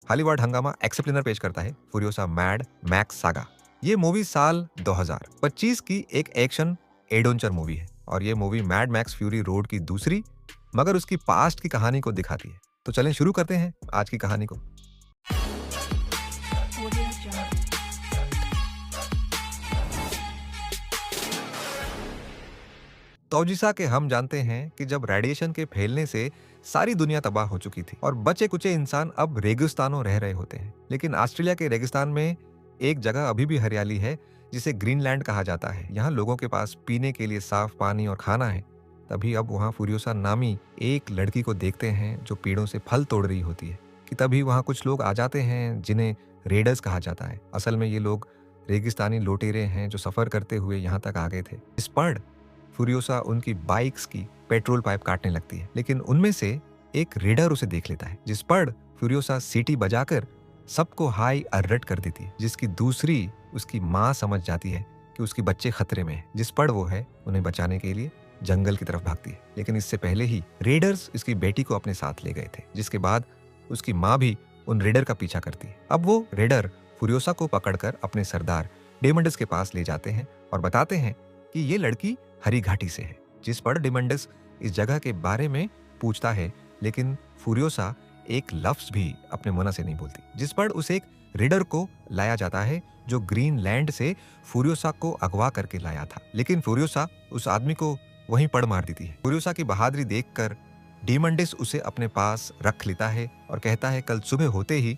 Hollywood हंगामा exceptional पेश करता है फ्यूरियोसा मैड मैक्स सागा। ये मूवी साल 2025 की एक एक्शन एडवेंचर मूवी है और ये movie mad max fury road की दूसरी मगर उसकी पास्ट की कहानी को दिखाती है। तो चलें शुरू करते हैं आज की कहानी को। तौजीसा के हम जानते हैं कि जब रेडिएशन के फैलने से सारी दुनिया तबाह हो चुकी थी और बचे कुचे इंसान अब रेगिस्तानों रह रहे होते हैं, लेकिन ऑस्ट्रेलिया के रेगिस्तान में एक जगह अभी भी हरियाली है जिसे ग्रीनलैंड कहा जाता है। यहाँ लोगों के पास पीने के लिए साफ पानी और खाना है। तभी अब वहाँ फ्यूरियोसा नामी एक लड़की को देखते हैं जो पेड़ों से फल तोड़ रही होती है कि तभी वहाँ कुछ लोग आ जाते हैं जिन्हें रेडर्स कहा जाता है। असल में ये लोग रेगिस्तानी लुटेरे हैं जो सफर करते हुए यहाँ तक आ गए थे। इस पर फ्यूरियोसा उनकी बाइक्स की पेट्रोल पाइप काटने लगती है, लेकिन उनमें से एक रेडर उसे देख लेता है, जिस पर फ्यूरियोसा सीटी बजाकर सबको हाई अलर्ट कर देती है, जिसकी दूसरी उसकी माँ समझ जाती है कि उसके बच्चे खतरे में हैं, जिस पर वो है उन्हें बचाने के लिए जंगल की तरफ भागती है। लेकिन इससे पहले ही रेडर्स इसकी बेटी को अपने साथ ले गए थे, जिसके बाद उसकी माँ भी उन रेडर का पीछा करती है। अब वो रेडर फ्यूरियोसा को पकड़कर अपने सरदार डेमंडस के पास ले जाते हैं और बताते हैं कि ये लड़की हरी घाटी से है, जिस पर डेमंडस इस जगह के बारे में पूछता है, लेकिन फ्यूरियोसा एक लफ्ज भी अपने मुंह से नहीं बोलती, जिस पर उसे एक रेडर को लाया जाता है जो ग्रीनलैंड से फ्यूरियोसा को अगवा करके लाया था। लेकिन फ्यूरियोसा उस आदमी को वहीं पड़ मार देती है। फ्यूरियोसा की बहादुरी देखकर डेमंडस उसे अपने पास रख लेता है और कहता है कल सुबह होते ही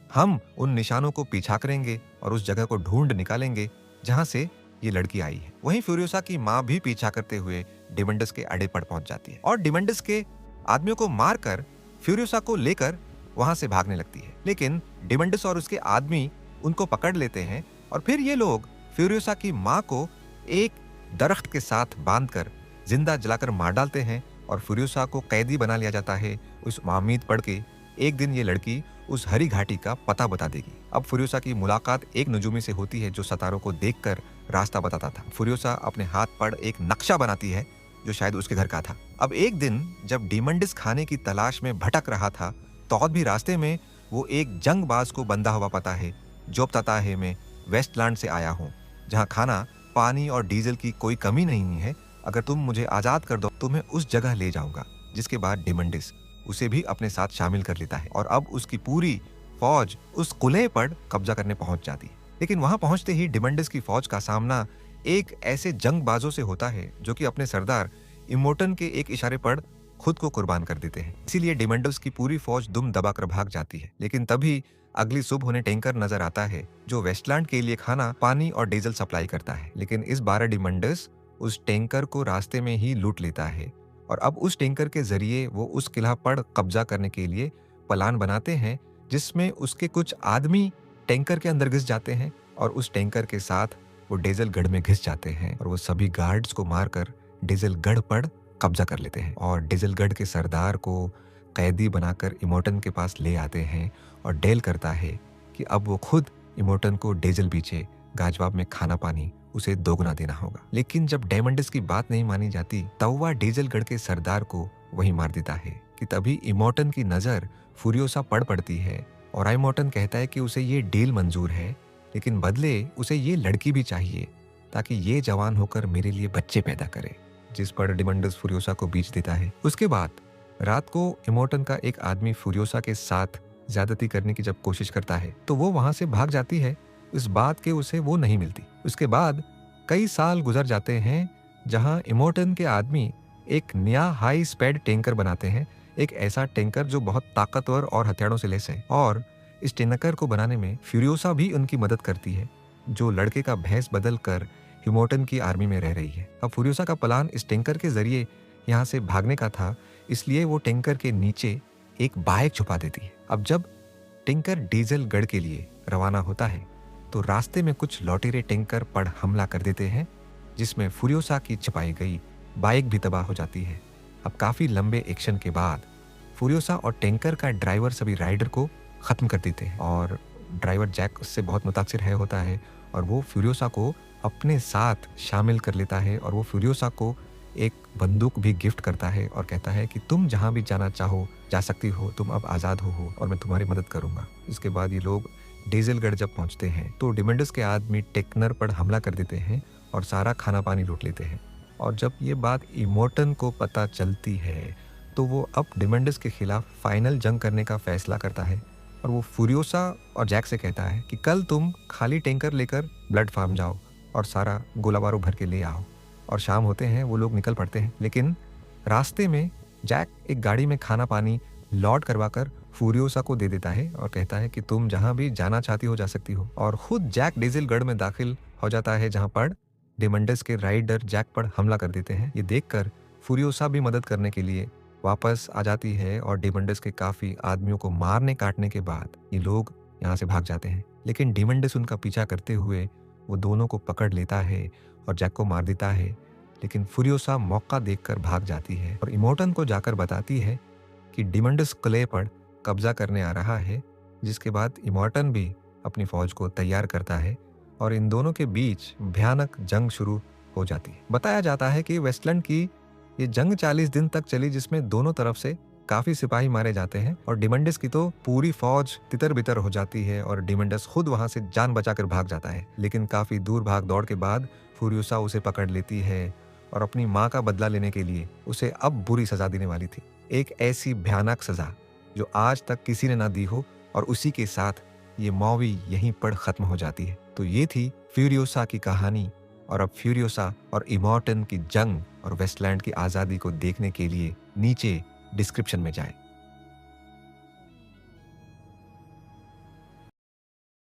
हम उन निशानों को पीछा करेंगे और उस जगह को ढूंढ निकालेंगे जहां से ये लड़की आई है। वहीं फ्यूरियोसा की माँ भी पीछा करते हुए डेमंडस के अड्डे पर पहुंच जाती है और डेमंडस के आदमियों को मारकर फ्यूरियोसा को लेकर वहां से भागने लगती है। लेकिन डेमंडस और उसके आदमी उनको पकड़ लेते हैं और फिर ये लोग फ्यूरियोसा की माँ को एक दरख्त के साथ बांधकर जिंदा जलाकर मार डालते हैं और फ्यूरियोसा को कैदी बना लिया जाता है उस उम्मीद पड़ के एक दिन ये लड़की उस हरी घाटी का पता बता देगी। अब फ्यूरियोसा की मुलाकात एक नजूमी से होती है जो सितारों को देखकर रास्ता बताता था। फ्यूरियोसा अपने हाथ पर एक नक्शा बनाती है जो शायद उसके घर का था। अब एक दिन जब डेमंडस खाने की तलाश में भटक रहा था तो भी रास्ते में वो एक जंगबाज को बंधा हुआ पाता है जो बताता है मैं वेस्टलैंड से आया हूँ, जहाँ खाना पानी और डीजल की कोई कमी नहीं है। अगर तुम मुझे आजाद कर दो तो मैं उस जगह ले जाऊंगा। जिसके बाद डेमंडस उसे भी अपने साथ शामिल कर लेता है और अब उसकी पूरी फौज उस किले पर कब्जा करने पहुंच जाती है। लेकिन वहां पहुंचते ही डेमंडस की फौज का सामना एक ऐसे जंगबाजों से होता है जो कि अपने सरदार इमोटन के एक इशारे पर खुद को कुर्बान कर देते हैं। इसीलिए डेमंडस की पूरी फौज दुम दबाकर भाग जाती है। लेकिन तभी अगली सुबह उन्हें टैंकर नजर आता है जो वेस्टलैंड के लिए खाना पानी और डीजल सप्लाई करता है। लेकिन इस बार डेमंडस उस टैंकर को रास्ते में ही लूट लेता है और अब उस टैंकर के जरिए वो उस किला पर कब्जा करने के लिए प्लान बनाते हैं, जिसमें उसके कुछ आदमी टैंकर के अंदर घुस जाते हैं और उस टैंकर के साथ वो डीजलगढ़ में घुस जाते हैं और वो सभी गार्ड्स को मारकर डीजलगढ़ पर कब्जा कर लेते हैं और डीजलगढ़ के सरदार को कैदी बनाकर इमोटन के पास ले आते हैं और डेल करता है कि अब वो खुद इमोटन को डीजल बेचे, गाजवाब में खाना पानी उसे दोगुना देना होगा। लेकिन जब डेमंडस की बात नहीं मानी जाती तब वह डीजलगढ़ के सरदार को वही मार देता है कि तभी इमोटन की नजर फ्यूरियोसा पड़ती है और इमोटन कहता है कि उसे ये डील मंजूर है, लेकिन बदले उसे ये लड़की भी चाहिए ताकि ये जवान होकर मेरे लिए बच्चे पैदा करे। जिस पर डेमंडस फ्यूरियोसा को बेच देता है। उसके बाद रात को इमोटन का एक आदमी फ्यूरियोसा के साथ ज्यादती करने की जब कोशिश करता है तो वो वहां से भाग जाती है, इस बात के उसे वो नहीं मिलती। उसके बाद कई साल गुजर जाते हैं जहां इमोटन के आदमी एक नया हाई स्पीड टैंकर बनाते हैं, एक ऐसा टैंकर जो बहुत ताकतवर और हथियारों से लैस है। और इस टैंकर को बनाने में फ्यूरियोसा भी उनकी मदद करती है, जो लड़के का भेष बदल कर इमोटन की आर्मी में रह रही है। अब फ्यूरियोसा का प्लान इस टैंकर के जरिए यहाँ से भागने का था, इसलिए वो टैंकर के नीचे एक बाइक छुपा देती है। अब जब टैंकर डीजलगढ़ के लिए रवाना होता है तो रास्ते में कुछ लौटेरे टैंकर पर हमला कर देते हैं, जिसमें फ्यूरियोसा की छिपाई गई बाइक भी तबाह हो जाती है। अब काफी लंबे एक्शन के बाद फ्यूरियोसा और टैंकर का ड्राइवर सभी राइडर को खत्म कर देते हैं और ड्राइवर जैक उससे बहुत मुतासिर है होता है और वो फ्यूरियोसा को अपने साथ शामिल कर लेता है और वो फ्यूरियोसा को एक बंदूक भी गिफ्ट करता है और कहता है कि तुम जहाँ भी जाना चाहो जा सकती हो, तुम अब आज़ाद हो और मैं तुम्हारी मदद करूंगा। इसके बाद ये लोग डेजलगढ़ जब पहुंचते हैं तो डिमेंडस के आदमी टेक्नर पर हमला कर देते हैं और सारा खाना पानी लूट लेते हैं। और जब ये बात इमोर्टन को पता चलती है तो वो अब डिमेंडस के खिलाफ फाइनल जंग करने का फैसला करता है और वो फ्यूरियोसा और जैक से कहता है कि कल तुम खाली टैंकर लेकर ब्लड फार्म जाओ और सारा गोला बारूद भर के ले आओ। और शाम होते हैं वो लोग निकल पड़ते हैं, लेकिन रास्ते में जैक एक गाड़ी में खाना पानी लॉड करवाकर फ्यूरियोसा को दे देता है और कहता है कि तुम जहां भी जाना चाहती हो जा सकती हो। और खुद जैक डेजलगढ़ में दाखिल हो जाता है जहां पर डिमेंडस के राइडर जैक पर हमला कर देते हैं। ये देखकर फ्यूरियोसा भी मदद करने के लिए वापस आ जाती है और डिमेंडस के काफी आदमियों को मारने काटने के बाद ये लोग यहाँ से भाग जाते हैं। लेकिन डिमेंडस उनका पीछा करते हुए वो दोनों को पकड़ लेता है और जैक को मार देता है। लेकिन फ्यूरियोसा मौका देखकर भाग जाती है और इमोर्टन को जाकर बताती है कि डिमेंडस क्ले पर कब्जा करने आ रहा है, जिसके बाद इमोर्टन भी अपनी फौज को तैयार करता है और इन दोनों के बीच भयानक जंग शुरू हो जाती है। बताया जाता है कि वेस्टलैंड की ये जंग 40 दिन तक चली, जिसमें दोनों तरफ से काफी सिपाही मारे जाते हैं और डिमेंडस की तो पूरी फौज तितर बितर हो जाती है और डिमेंडस खुद वहां से जान बचाकर भाग जाता है। लेकिन काफी दूर भाग दौड़ के बाद फ्यूरियोसा उसे पकड़ लेती है और अपनी माँ का बदला लेने के लिए उसे अब बुरी सजा देने वाली थी, एक ऐसी भयानक सजा जो आज तक किसी ने ना दी हो। और उसी के साथ ये मूवी यहीं पर खत्म हो जाती है। तो ये थी फ्यूरियोसा की कहानी। और अब फ्यूरियोसा और इमोर्टन की जंग और वेस्टलैंड की आज़ादी को देखने के लिए नीचे डिस्क्रिप्शन में जाएं।